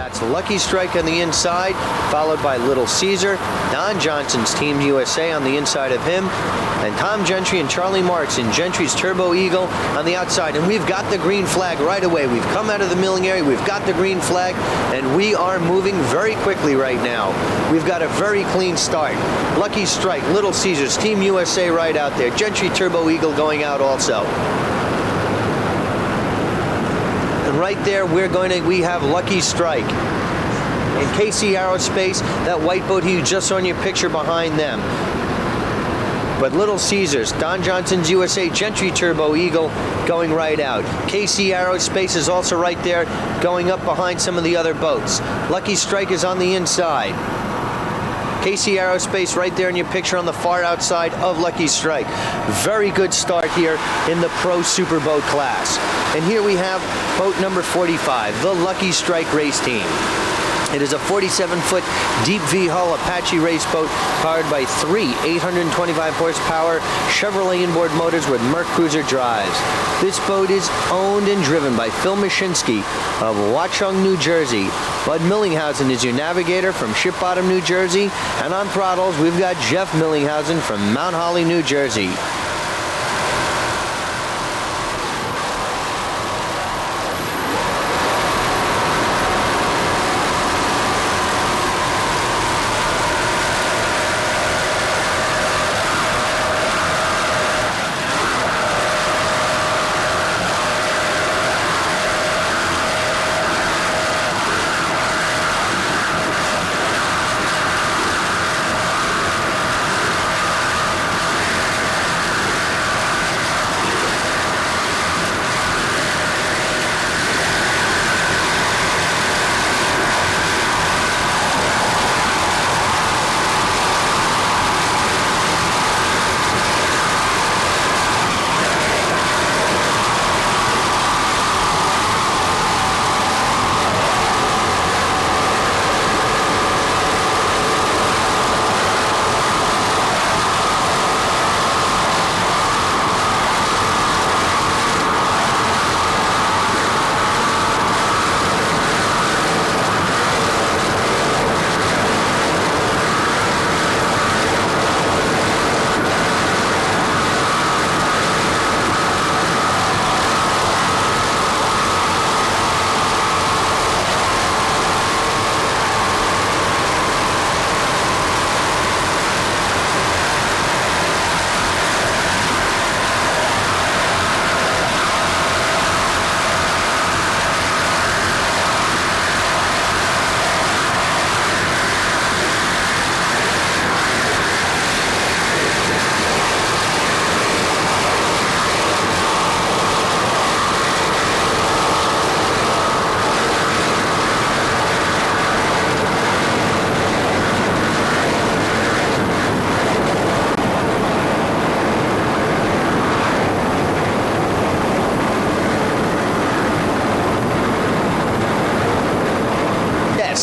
That's Lucky Strike on the inside, followed by Little Caesar, Don Johnson's Team USA on the inside of him, and Tom Gentry and Charlie Marks in Gentry's Turbo Eagle on the outside. And we've got the green flag right away. We've come out of the milling area, we've got the green flag, and we are moving very quickly right now. We've got a very clean start. Lucky Strike, Little Caesars, Team USA right out there. Gentry Turbo Eagle going out also. And right there, we have Lucky Strike. And KC Aerospace, that white boat you just saw in your picture behind them. But Little Caesars, Don Johnson's USA, Gentry Turbo Eagle going right out. KC Aerospace is also right there, going up behind some of the other boats. Lucky Strike is on the inside. KC Aerospace right there in your picture on the far outside of Lucky Strike. Very good start here in the Pro Superboat class. And here we have boat number 45, the Lucky Strike race team. It is a 47-foot deep V-hull Apache race boat powered by 3 825 horsepower Chevrolet inboard motors with Merc Cruiser drives. This boat is owned and driven by Phil Mashinsky of Watchung, New Jersey. Bud Millinghausen is your navigator from Ship Bottom, New Jersey. And on throttles, we've got Jeff Millinghausen from Mount Holly, New Jersey.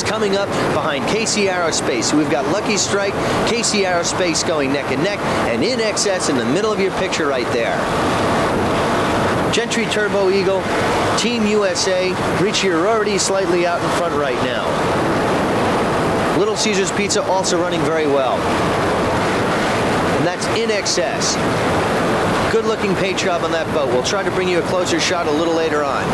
Coming up behind KC Aerospace, we've got Lucky Strike, KC Aerospace going neck and neck, and inXS in the middle of your picture right there. Gentry Turbo Eagle, Team USA, Richie, you're already slightly out in front right now. Little Caesars Pizza also running very well. And that's inXS. Good looking paint job on that boat. We'll try to bring you a closer shot a little later on.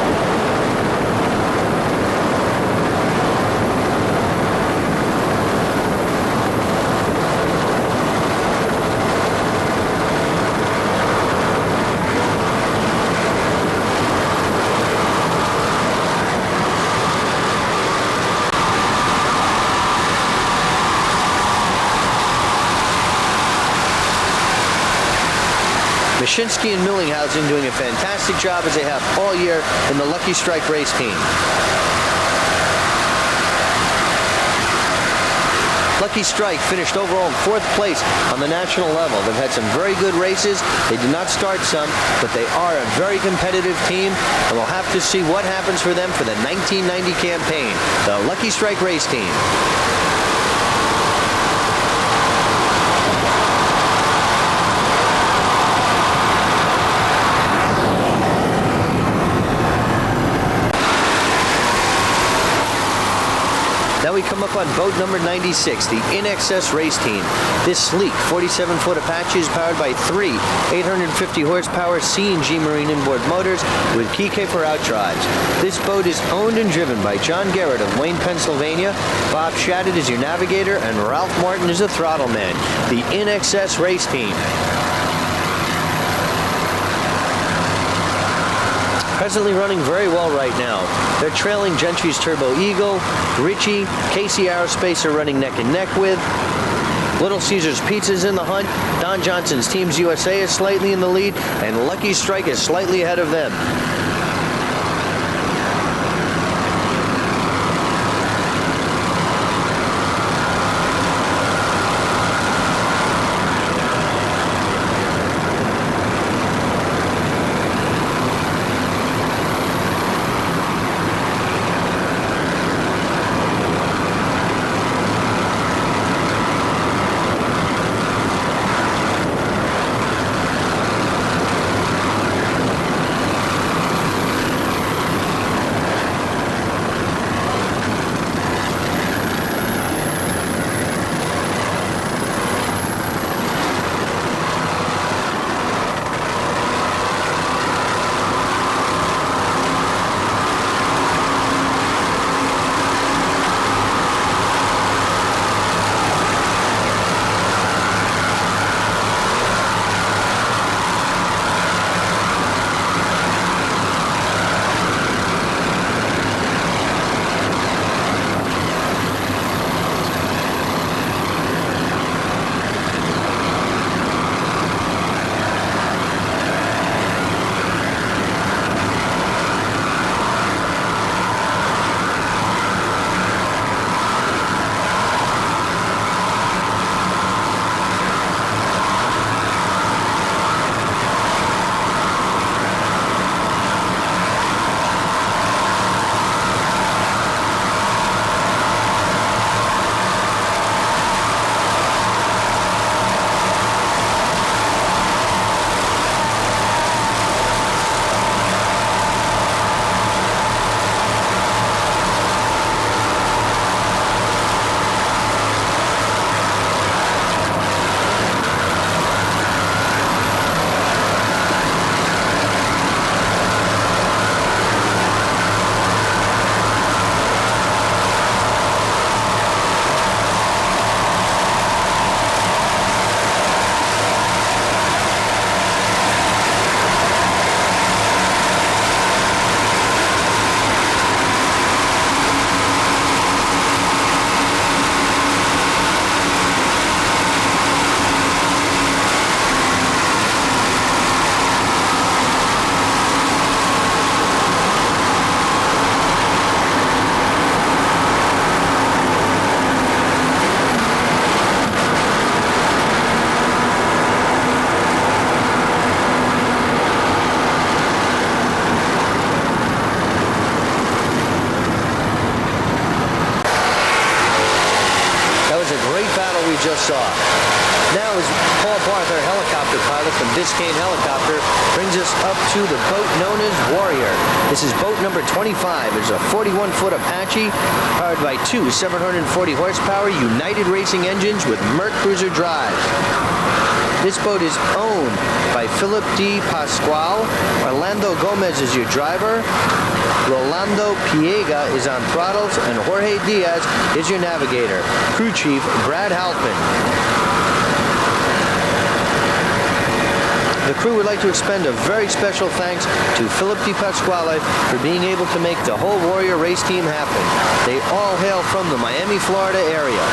Mashinsky and Millinghausen doing a fantastic job as they have all year in the Lucky Strike race team. Lucky Strike finished overall in 4th place on the national level. They've had some very good races. They did not start some, but they are a very competitive team, and we'll have to see what happens for them for the 1990 campaign. The Lucky Strike race team. on boat number 96, the inXS race team. This sleek 47-foot Apache is powered by three 850 horsepower CNG marine inboard motors with PK4 outdrives. This boat is owned and driven by John Garrett of Wayne, Pennsylvania. Bob Shattuck is your navigator, and Ralph Martin is the throttle man. The inXS race team. Presently running very well right now. They're trailing Gentry's Turbo Eagle, Ritchie, KC Aerospace are running neck and neck with. Little Caesars Pizza's in the hunt. Don Johnson's Teams USA is slightly in the lead, and Lucky Strike is slightly ahead of them. Just saw. Now as Paul Barth, our helicopter pilot from Biscayne Helicopter, brings us up to the boat known as Warrior. This is boat number 25. It's a 41-foot Apache powered by two 740 horsepower United Racing engines with Merc Cruiser drives. This boat is owned by Philip D. Pascual. Orlando Gomez is your driver. Rolando Piega is on throttles, and Jorge Diaz is your navigator. Crew Chief Brad Halpin. The crew would like to extend a very special thanks to Philip Di Pasquale for being able to make the whole Warrior race team happen. They all hail from the Miami, Florida area.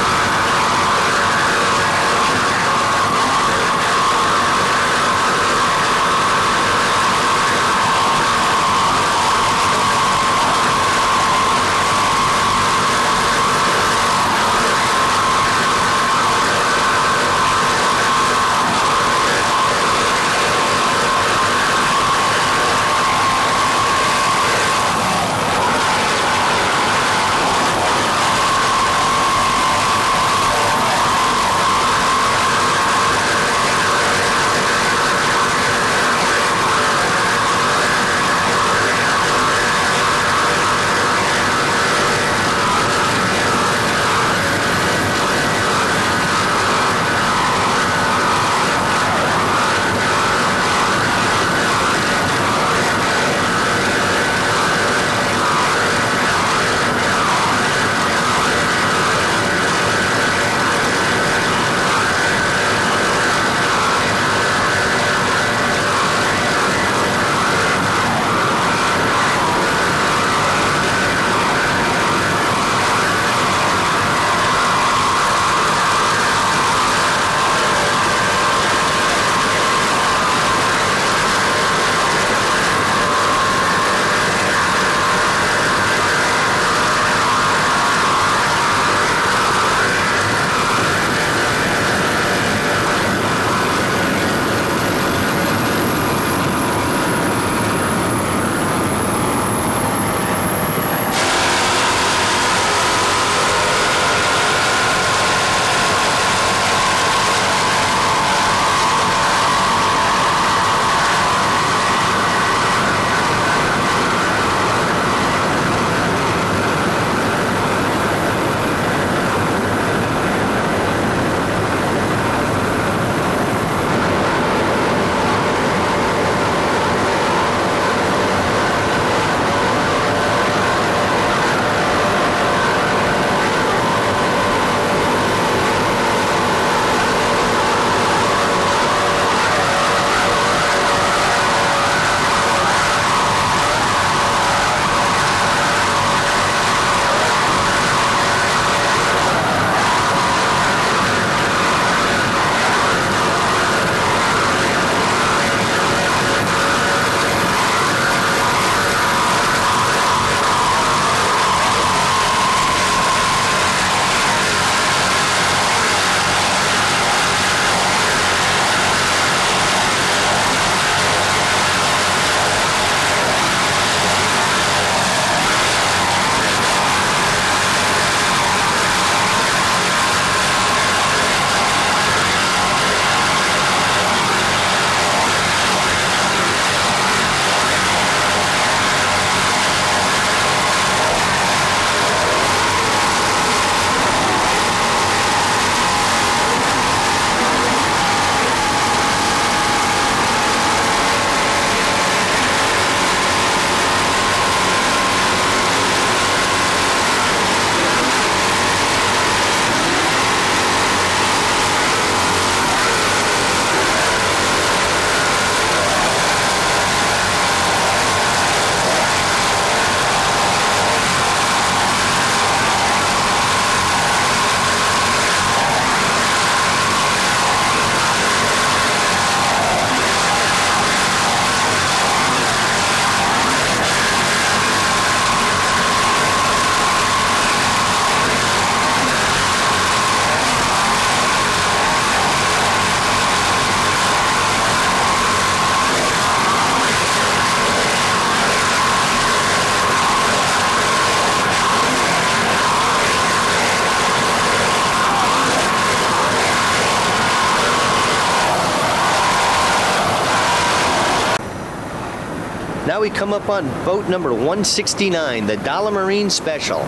we come up on boat number 169, the Dollar Marine Special.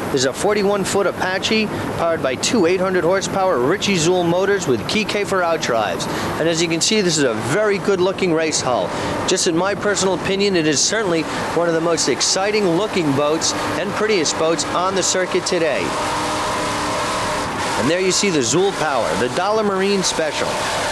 This is a 41-foot Apache powered by two 800 horsepower Ritchie Zool motors with key K for outdrives. And as you can see, this is a very good looking race hull. Just in my personal opinion, it is certainly one of the most exciting looking boats and prettiest boats on the circuit today. And there you see the Zool Power, the Dollar Marine Special.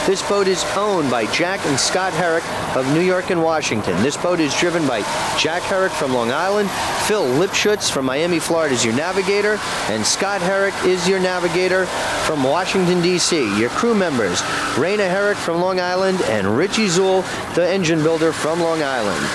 This boat is owned by Jack and Scott Herrick of New York and Washington. This boat is driven by Jack Herrick from Long Island, Phil Lipschutz from Miami, Florida is your navigator, and Scott Herrick is your navigator from Washington, D.C. Your crew members, Raina Herrick from Long Island and Ritchie Zool, the engine builder from Long Island.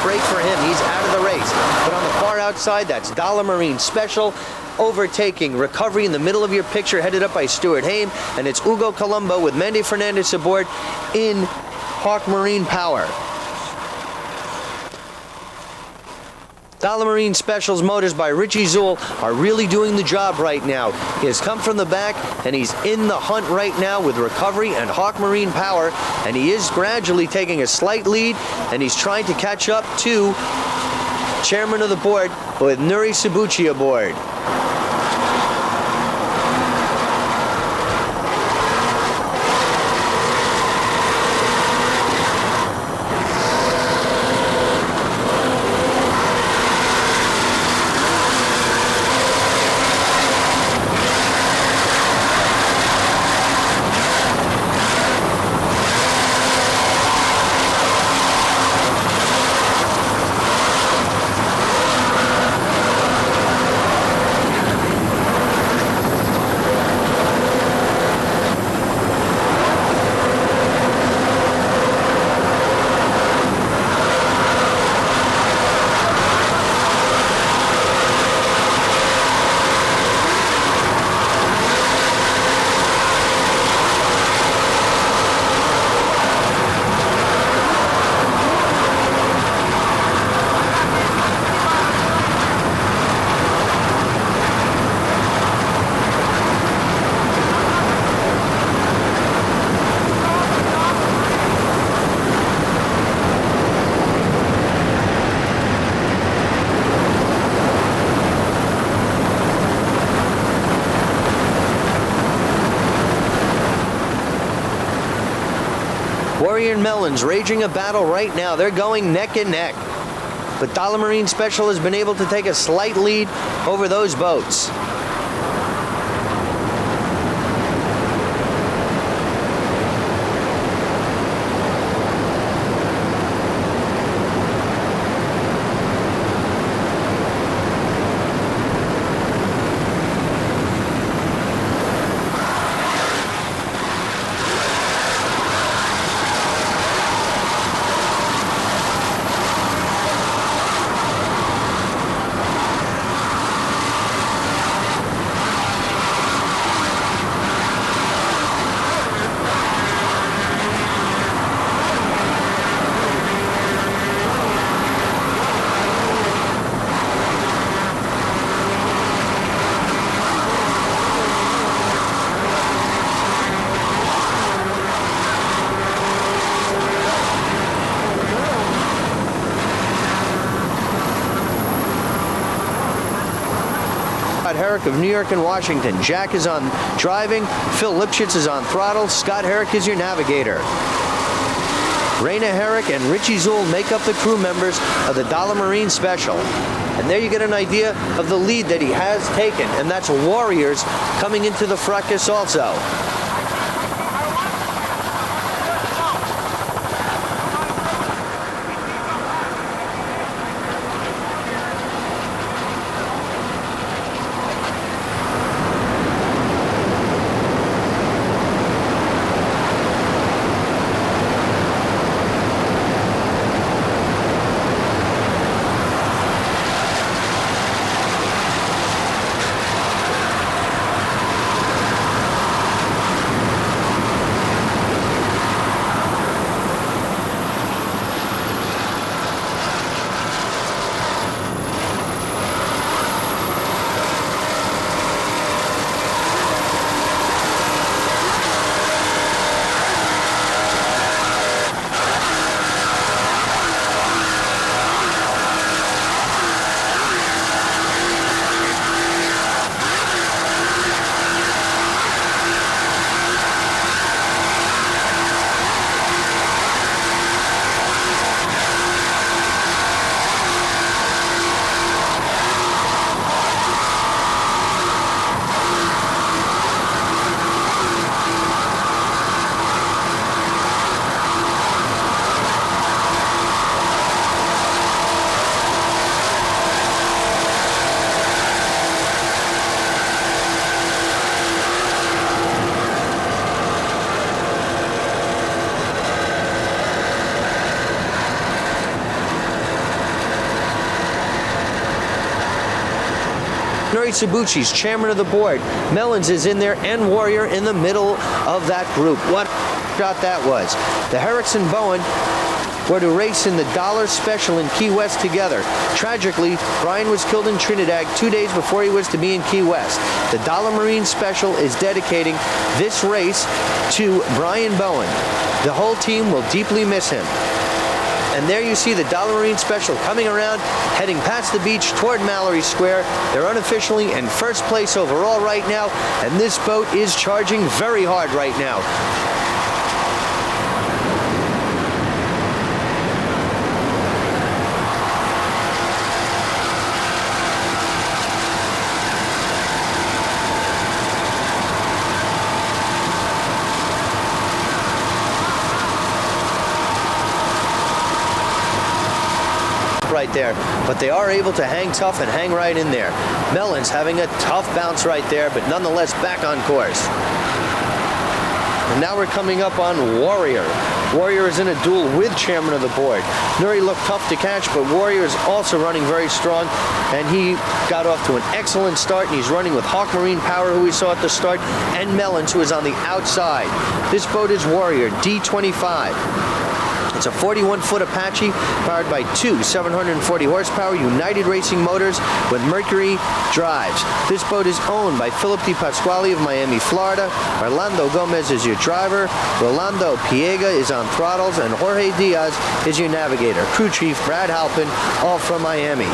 break for him. He's out of the race. But on the far outside, that's Dollar Marine Special, overtaking Recovery in the middle of your picture, headed up by Stuart Haim, and it's Hugo Colombo with Mandy Fernandez aboard in Hawk Marine Power. Dollar Marine Specials motors by Richie Zool are really doing the job right now. He has come from the back and he's in the hunt right now with recovery and Hawk Marine power, and he is gradually taking a slight lead, and he's trying to catch up to chairman of the board with Nuri Sabuchi aboard. Warrior and Melons raging a battle right now. They're going neck and neck. But Dollar Marine Special has been able to take a slight lead over those boats. Herrick of New York and Washington. Jack is on driving. Phil Lipschitz is on throttle. Scott Herrick is your navigator. Raina Herrick and Richie Zool make up the crew members of the Dollar Marine Special. And there you get an idea of the lead that he has taken. And that's Warriors coming into the fracas also. Nuri Sabuchi's chairman of the board. Melons is in there, and Warrior in the middle of that group. What shot that was. The Herricks and Bowen were to race in the Dollar Special in Key West together. Tragically, Brian was killed in Trinidad 2 days before he was to be in Key West. The Dollar Marine Special is dedicating this race to Brian Bowen. The whole team will deeply miss him. And there you see the Dollar Marine Special coming around, heading past the beach toward Mallory Square. They're unofficially in first place overall right now, and this boat is charging very hard right now. Right there, but they are able to hang tough and hang right in there. Mellon's having a tough bounce right there, but nonetheless back on course. And now we're coming up on Warrior. Warrior is in a duel with Chairman of the Board. Nuri looked tough to catch, but Warrior is also running very strong, and he got off to an excellent start, and he's running with Hawk Marine Power, who we saw at the start, and Mellons, who is on the outside. This boat is Warrior D25. It's a 41-foot Apache powered by two 740 horsepower United Racing motors with Mercury drives. This boat is owned by Philip Di Pasquale of Miami, Florida. Orlando Gomez is your driver. Rolando Piega is on throttles, and Jorge Diaz is your navigator. Crew Chief Brad Halpin, all from Miami.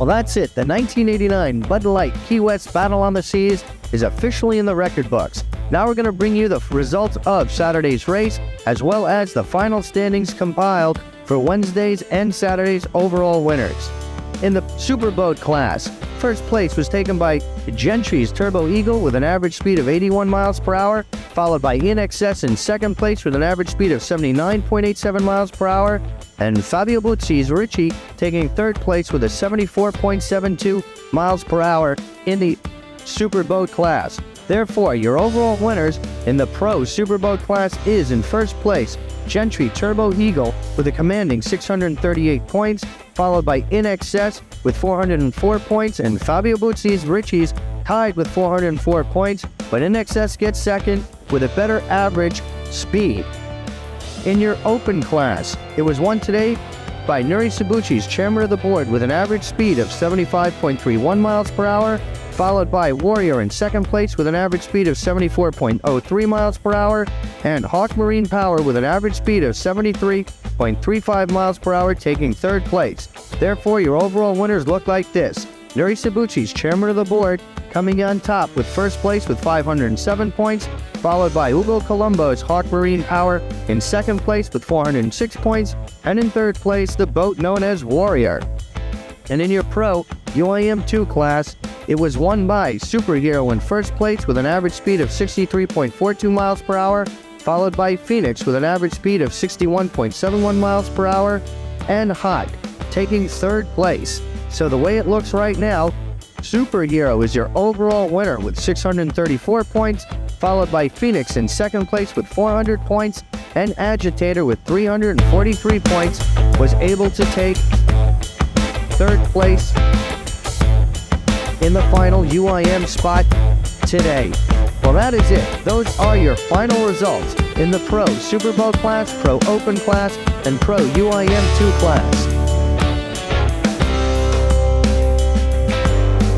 Well, that's it. The 1989 Bud Light Key West Battle on the Seas is officially in the record books. Now we're going to bring you the results of Saturday's race, as well as the final standings compiled for Wednesday's and Saturday's overall winners. In the Superboat class, first place was taken by Gentry's Turbo Eagle with an average speed of 81 miles per hour, followed by inXS in second place with an average speed of 79.87 miles per hour, and Fabio Buzzi's Richie taking third place with a 74.72 miles per hour in the Superboat class. Therefore, your overall winners in the Pro Superboat class is in first place Gentry Turbo Eagle with a commanding 638 points, followed by inXS with 404 points, and Fabio Buzzi's Richie's tied with 404 points, but inXS gets second with a better average speed. In your open class, it was won today by Nuri Sabuchi's chairman of the board with an average speed of 75.31 miles per hour, followed by Warrior in second place with an average speed of 74.03 miles per hour, and Hawk Marine Power with an average speed of 73.35 miles per hour taking third place. Therefore, your overall winners look like this. Nuri Sabuchi's chairman of the board coming on top with first place with 507 points, followed by Hugo Colombo's Hawk Marine Power in second place with 406 points, and in third place, the boat known as Warrior. And in your Pro UIM 2 class, it was won by Superhero in first place with an average speed of 63.42 miles per hour, followed by Phoenix with an average speed of 61.71 miles per hour, and Hot taking third place. So the way it looks right now, Superhero is your overall winner with 634 points, followed by Phoenix in second place with 400 points, and Agitator with 343 points was able to take third place in the final UIM spot today. Well, that is it. Those are your final results in the Pro Superboat class, Pro Open class, and Pro UIM 2 class.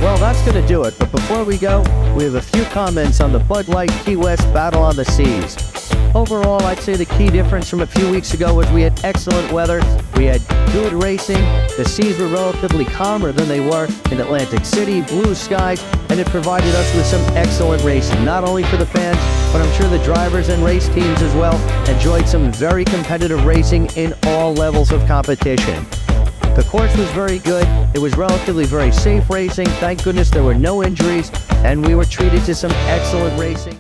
Well, that's going to do it, but before we go, we have a few comments on the Bud Light Key West Battle on the Seas. Overall, I'd say the key difference from a few weeks ago was we had excellent weather, we had good racing, the seas were relatively calmer than they were in Atlantic City, blue skies, and it provided us with some excellent racing, not only for the fans, but I'm sure the drivers and race teams as well enjoyed some very competitive racing in all levels of competition. The course was very good, it was relatively very safe racing, thank goodness there were no injuries, and we were treated to some excellent racing.